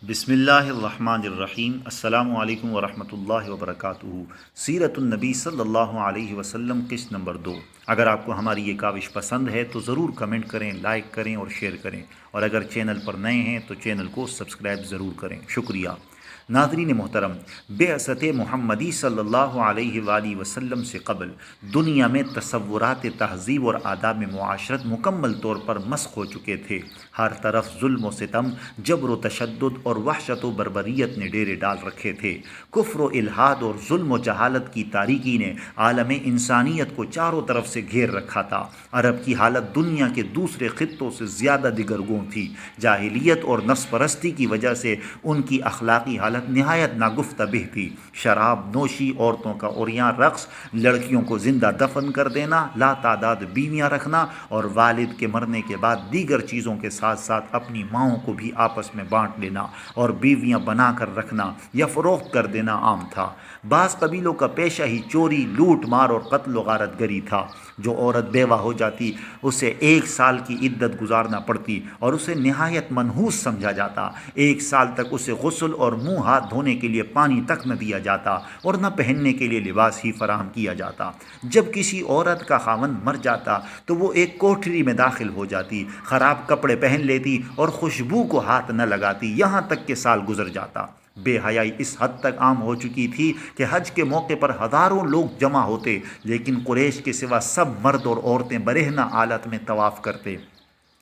بسم اللہ الرحمن الرحیم۔ السلام علیکم ورحمۃ اللہ وبرکاتہ۔ سیرت النبی صلی اللہ علیہ وسلم قسط نمبر 2۔ اگر آپ کو ہماری یہ کاوش پسند ہے تو ضرور کمنٹ کریں، لائک کریں اور شیئر کریں، اور اگر چینل پر نئے ہیں تو چینل کو سبسکرائب ضرور کریں۔ شکریہ۔ ناظرین محترم، بعثت محمدی صلی اللہ علیہ وآلہ وسلم سے قبل دنیا میں تصورات تہذیب اور آداب معاشرت مکمل طور پر مسخ ہو چکے تھے۔ ہر طرف ظلم و ستم، جبر و تشدد اور وحشت و بربریت نے ڈیرے ڈال رکھے تھے۔ کفر و الحاد اور ظلم و جہالت کی تاریکی نے عالم انسانیت کو چاروں طرف سے گھیر رکھا تھا۔ عرب کی حالت دنیا کے دوسرے خطوں سے زیادہ دگرگوں تھی۔ جاہلیت اور نفس پرستی کی وجہ سے ان کی اخلاقی حالت نہایت ناگفتہ تھی۔ شراب نوشی، عورتوں کا عریاں رقص، لڑکیوں کو زندہ دفن کر دینا، لا تعداد بیویاں رکھنا اور والد کے مرنے کے بعد دیگر چیزوں کے ساتھ ساتھ اپنی ماؤں کو بھی آپس میں بانٹ لینا اور بیویاں بنا کر رکھنا یا فروخت کر دینا عام تھا۔ بعض قبیلوں کا پیشہ ہی چوری، لوٹ مار اور قتل و غارت گری تھا۔ جو عورت بیوہ ہو جاتی اسے 1 سال کی عدت گزارنا پڑتی اور اسے نہایت منحوس سمجھا جاتا۔ 1 سال تک اسے غسل اور منہ ہاتھ دھونے کے لیے پانی تک نہ دیا جاتا اور نہ پہننے کے لیے لباس ہی فراہم کیا جاتا۔ جب کسی عورت کا خاوند مر جاتا تو وہ ایک کوٹھری میں داخل ہو جاتی، خراب کپڑے پہن لیتی اور خوشبو کو ہاتھ نہ لگاتی، یہاں تک کہ سال گزر جاتا۔ بے حیائی اس حد تک عام ہو چکی تھی کہ حج کے موقع پر ہزاروں لوگ جمع ہوتے، لیکن قریش کے سوا سب مرد اور عورتیں برہنہ حالت میں طواف کرتے۔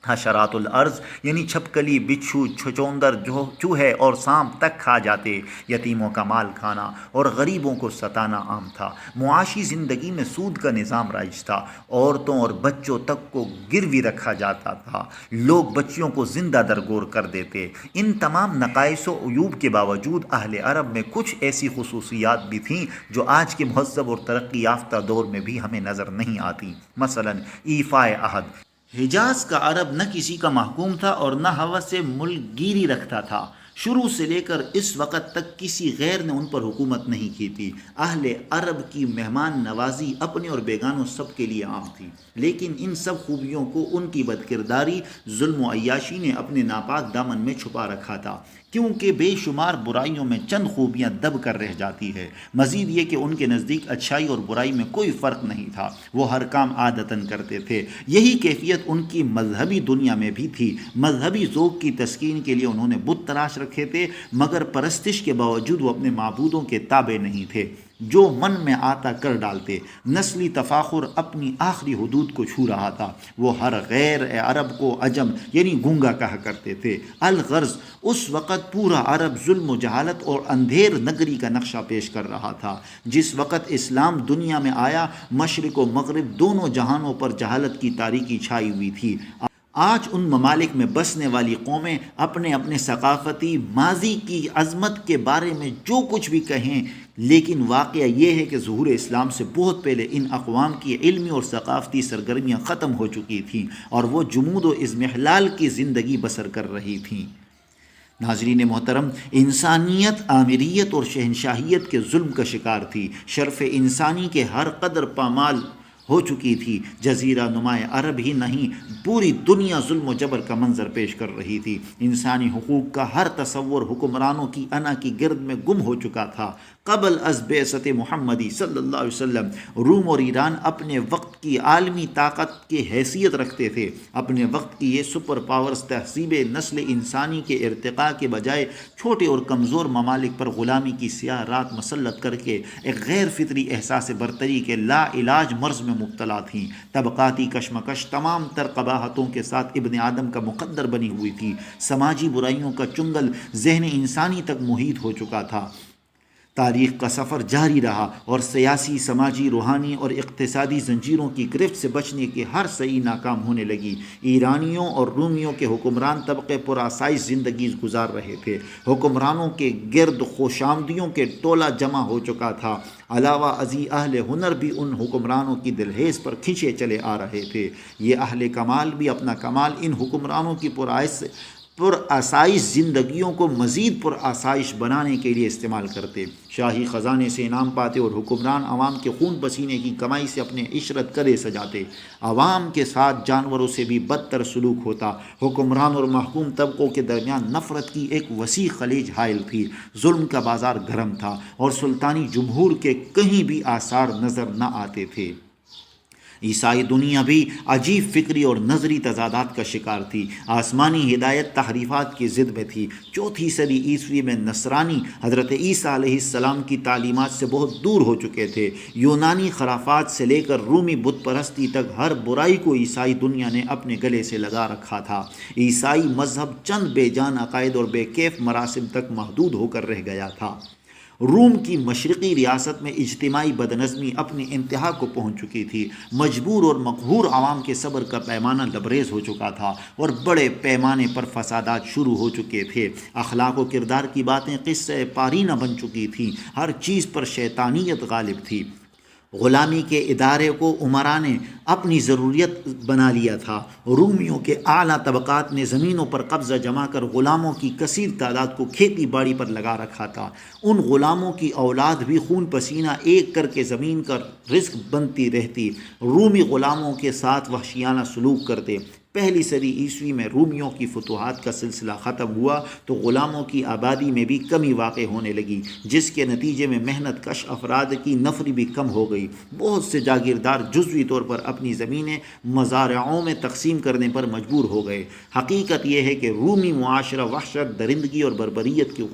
حشرات الارض یعنی چھپکلی، بچھو، چھچوندر، چوہے اور سانپ تک کھا جاتے۔ یتیموں کا مال کھانا اور غریبوں کو ستانا عام تھا۔ معاشی زندگی میں سود کا نظام رائج تھا۔ عورتوں اور بچوں تک کو گروی رکھا جاتا تھا۔ لوگ بچیوں کو زندہ درگور کر دیتے۔ ان تمام نقائص و عیوب کے باوجود اہل عرب میں کچھ ایسی خصوصیات بھی تھیں جو آج کے مہذب اور ترقی یافتہ دور میں بھی ہمیں نظر نہیں آتی۔ مثلاً ایفائے عہد۔ حجاز کا عرب نہ کسی کا محکوم تھا اور نہ ہوس ملک گیری رکھتا تھا۔ شروع سے لے کر اس وقت تک کسی غیر نے ان پر حکومت نہیں کی تھی۔ اہل عرب کی مہمان نوازی اپنے اور بیگانوں سب کے لیے عام تھی، لیکن ان سب خوبیوں کو ان کی بدکرداری، ظلم و عیاشی نے اپنے ناپاک دامن میں چھپا رکھا تھا، کیونکہ بے شمار برائیوں میں چند خوبیاں دب کر رہ جاتی ہے۔ مزید یہ کہ ان کے نزدیک اچھائی اور برائی میں کوئی فرق نہیں تھا، وہ ہر کام عادتاً کرتے تھے۔ یہی کیفیت ان کی مذہبی دنیا میں بھی تھی۔ مذہبی ذوق کی تسکین کے لیے انہوں نے بت تراش رکھے تھے، مگر پرستش کے باوجود وہ اپنے معبودوں کے تابع نہیں تھے، جو من میں آتا کر ڈالتے۔ نسلی تفاخر اپنی آخری حدود کو چھو رہا تھا۔ وہ ہر غیر عرب کو عجم یعنی گونگا کہا کرتے تھے۔ الغرض اس وقت پورا عرب ظلم و جہالت اور اندھیر نگری کا نقشہ پیش کر رہا تھا۔ جس وقت اسلام دنیا میں آیا، مشرق و مغرب دونوں جہانوں پر جہالت کی تاریکی چھائی ہوئی تھی۔ آج ان ممالک میں بسنے والی قومیں اپنے اپنے ثقافتی ماضی کی عظمت کے بارے میں جو کچھ بھی کہیں، لیکن واقعہ یہ ہے کہ ظہور اسلام سے بہت پہلے ان اقوام کی علمی اور ثقافتی سرگرمیاں ختم ہو چکی تھیں اور وہ جمود و اضمحلال کی زندگی بسر کر رہی تھیں۔ ناظرین محترم، انسانیت آمریت اور شہنشاہیت کے ظلم کا شکار تھی۔ شرف انسانی کے ہر قدر پامال ہو چکی تھی۔ جزیرہ نما عرب ہی نہیں، پوری دنیا ظلم و جبر کا منظر پیش کر رہی تھی۔ انسانی حقوق کا ہر تصور حکمرانوں کی انا کی گرد میں گم ہو چکا تھا۔ قبل از بعثت محمدی صلی اللہ علیہ وسلم روم اور ایران اپنے وقت کی عالمی طاقت کی حیثیت رکھتے تھے۔ اپنے وقت کی یہ سپر پاورز تہذیب نسل انسانی کے ارتقاء کے بجائے چھوٹے اور کمزور ممالک پر غلامی کی سیاہ رات مسلط کر کے ایک غیر فطری احساس برتری کے لا علاج مرض میں مبتلا تھیں۔ طبقاتی کشمکش تمام تر قباحتوں کے ساتھ ابن آدم کا مقدر بنی ہوئی تھی۔ سماجی برائیوں کا چنگل ذہن انسانی تک محیط ہو چکا تھا۔ تاریخ کا سفر جاری رہا اور سیاسی، سماجی، روحانی اور اقتصادی زنجیروں کی گرفت سے بچنے کی ہر سعی ناکام ہونے لگی۔ ایرانیوں اور رومیوں کے حکمران طبقے پرآسائش زندگی گزار رہے تھے۔ حکمرانوں کے گرد خوشامدیوں کے ٹولہ جمع ہو چکا تھا۔ علاوہ ازیں اہل ہنر بھی ان حکمرانوں کی دلہیز پر کھنچے چلے آ رہے تھے۔ یہ اہل کمال بھی اپنا کمال ان حکمرانوں کی پر آسائش زندگیوں کو مزید پر آسائش بنانے کے لیے استعمال کرتے، شاہی خزانے سے انعام پاتے اور حکمران عوام کے خون پسینے کی کمائی سے اپنے عشرت قدے سجاتے۔ عوام کے ساتھ جانوروں سے بھی بدتر سلوک ہوتا۔ حکمران اور محکوم طبقوں کے درمیان نفرت کی ایک وسیع خلیج حائل تھی، ظلم کا بازار گرم تھا اور سلطانی جمہور کے کہیں بھی آثار نظر نہ آتے تھے۔ عیسائی دنیا بھی عجیب فکری اور نظری تضادات کا شکار تھی۔ آسمانی ہدایت تحریفات کی ضد میں تھی۔ 4 صدی عیسوی میں نصرانی حضرت عیسیٰ علیہ السلام کی تعلیمات سے بہت دور ہو چکے تھے۔ یونانی خرافات سے لے کر رومی بت پرستی تک ہر برائی کو عیسائی دنیا نے اپنے گلے سے لگا رکھا تھا۔ عیسائی مذہب چند بے جان عقائد اور بے کیف مراسم تک محدود ہو کر رہ گیا تھا۔ روم کی مشرقی ریاست میں اجتماعی بدنظمی اپنی انتہا کو پہنچ چکی تھی۔ مجبور اور مقہور عوام کے صبر کا پیمانہ لبریز ہو چکا تھا اور بڑے پیمانے پر فسادات شروع ہو چکے تھے۔ اخلاق و کردار کی باتیں قصہ پارینہ بن چکی تھیں۔ ہر چیز پر شیطانیت غالب تھی۔ غلامی کے ادارے کو امراء نے اپنی ضروریت بنا لیا تھا۔ رومیوں کے اعلیٰ طبقات نے زمینوں پر قبضہ جما کر غلاموں کی کثیر تعداد کو کھیتی باڑی پر لگا رکھا تھا۔ ان غلاموں کی اولاد بھی خون پسینہ ایک کر کے زمین کا رزق بنتی رہتی۔ رومی غلاموں کے ساتھ وحشیانہ سلوک کرتے۔ 1 صدی عیسوی میں رومیوں کی فتوحات کا سلسلہ ختم ہوا تو غلاموں کی آبادی میں بھی کمی واقع ہونے لگی، جس کے نتیجے میں محنت کش افراد کی نفری بھی کم ہو گئی۔ بہت سے جاگیردار جزوی طور پر اپنی زمینیں مزارعوں میں تقسیم کرنے پر مجبور ہو گئے۔ حقیقت یہ ہے کہ رومی معاشرہ وحشت، درندگی اور بربریت کی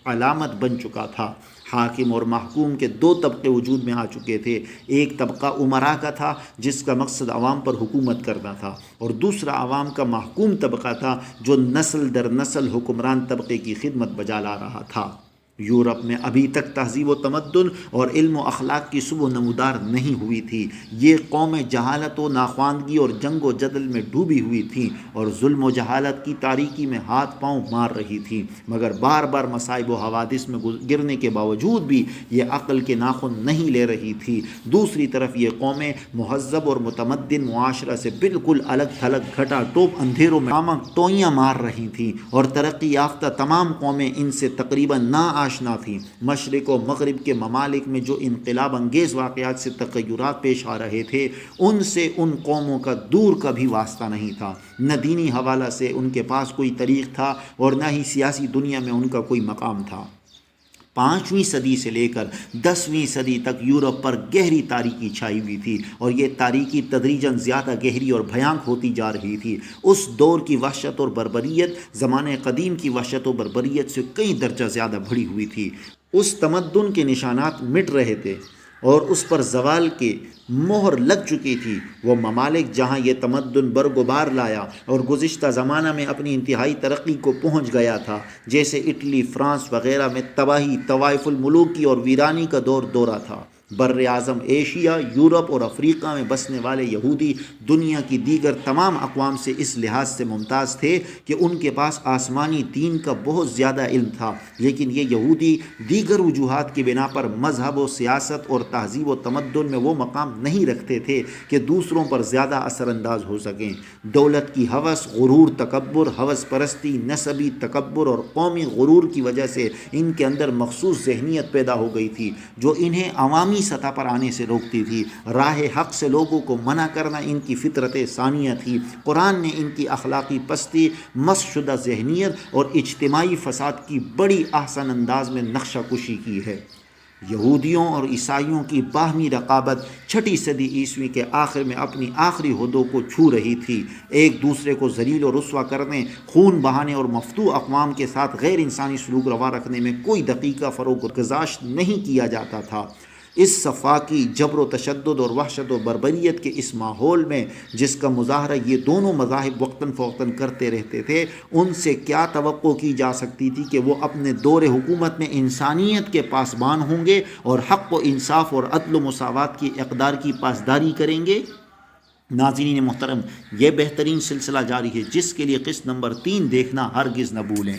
علامت بن چکا تھا۔ حاکم اور محکوم کے 2 طبقے وجود میں آ چکے تھے۔ ایک طبقہ امراء کا تھا جس کا مقصد عوام پر حکومت کرنا تھا، اور دوسرا عوام کا محکوم طبقہ تھا جو نسل در نسل حکمران طبقے کی خدمت بجا لا رہا تھا۔ یورپ میں ابھی تک تہذیب و تمدن اور علم و اخلاق کی صبح نمودار نہیں ہوئی تھی۔ یہ قومیں جہالت و ناخواندگی اور جنگ و جدل میں ڈوبی ہوئی تھیں اور ظلم و جہالت کی تاریکی میں ہاتھ پاؤں مار رہی تھیں، مگر بار بار مصائب و حوادث میں گرنے کے باوجود بھی یہ عقل کے ناخن نہیں لے رہی تھی۔ دوسری طرف یہ قومیں مہذب اور متمدن معاشرہ سے بالکل الگ تھلگ گھٹا ٹوپ اندھیروں میں ٹوئیاں مار رہی تھیں، اور ترقی یافتہ تمام قومیں ان سے تقریباً آشنا تھی۔ مشرق و مغرب کے ممالک میں جو انقلاب انگیز واقعات سے تغیرات پیش آ رہے تھے، ان سے ان قوموں کا دور کا بھی واسطہ نہیں تھا۔ نہ دینی حوالہ سے ان کے پاس کوئی طریق تھا اور نہ ہی سیاسی دنیا میں ان کا کوئی مقام تھا۔ 5ویں صدی سے لے کر 10ویں صدی تک یورپ پر گہری تاریکی چھائی ہوئی تھی، اور یہ تاریکی تدریجاً زیادہ گہری اور بھیانک ہوتی جا رہی تھی۔ اس دور کی وحشت اور بربریت زمانے قدیم کی وحشت و بربریت سے کئی درجہ زیادہ بڑھی ہوئی تھی۔ اس تمدن کے نشانات مٹ رہے تھے اور اس پر زوال کی مہر لگ چکی تھی۔ وہ ممالک جہاں یہ تمدن برگبار لایا اور گزشتہ زمانہ میں اپنی انتہائی ترقی کو پہنچ گیا تھا، جیسے اٹلی، فرانس وغیرہ میں تباہی، طوائف الملوک کی اور ویرانی کا دورہ تھا۔ بر اعظم ایشیا، یورپ اور افریقہ میں بسنے والے یہودی دنیا کی دیگر تمام اقوام سے اس لحاظ سے ممتاز تھے کہ ان کے پاس آسمانی دین کا بہت زیادہ علم تھا، لیکن یہ یہودی دیگر وجوہات کی بنا پر مذہب و سیاست اور تہذیب و تمدن میں وہ مقام نہیں رکھتے تھے کہ دوسروں پر زیادہ اثر انداز ہو سکیں۔ دولت کی ہوس، غرور، تکبر، ہوس پرستی، نسبی تکبر اور قومی غرور کی وجہ سے ان کے اندر مخصوص ذہنیت پیدا ہو گئی تھی جو انہیں عوامی سطح پر آنے سے روکتی تھی۔ راہ حق سے لوگوں کو منع کرنا ان کی فطرت ثانیہ تھی۔ قرآن نے ان کی اخلاقی پستی، مسخ شدہ ذہنیت اور اجتماعی فساد کی بڑی احسن انداز میں نقشہ کشی کی ہے۔ یہودیوں اور عیسائیوں کی باہمی رقابت 6 صدی عیسوی کے آخر میں اپنی آخری حدوں کو چھو رہی تھی۔ ایک دوسرے کو ذلیل و رسوا کرنے، خون بہانے اور مفتوح اقوام کے ساتھ غیر انسانی سلوک روا رکھنے میں کوئی دقیقہ فروغ گذاشت نہیں کیا جاتا تھا۔ اس صفاقی جبر و تشدد اور وحشت و بربریت کے اس ماحول میں جس کا مظاہرہ یہ دونوں مذاہب وقتاً فوقتاً کرتے رہتے تھے، ان سے کیا توقع کی جا سکتی تھی کہ وہ اپنے دور حکومت میں انسانیت کے پاسبان ہوں گے اور حق و انصاف اور عدل و مساوات کی اقدار کی پاسداری کریں گے؟ ناظرین محترم، یہ بہترین سلسلہ جاری ہے جس کے لیے قسط نمبر 3 دیکھنا ہرگز نہ بھولیں۔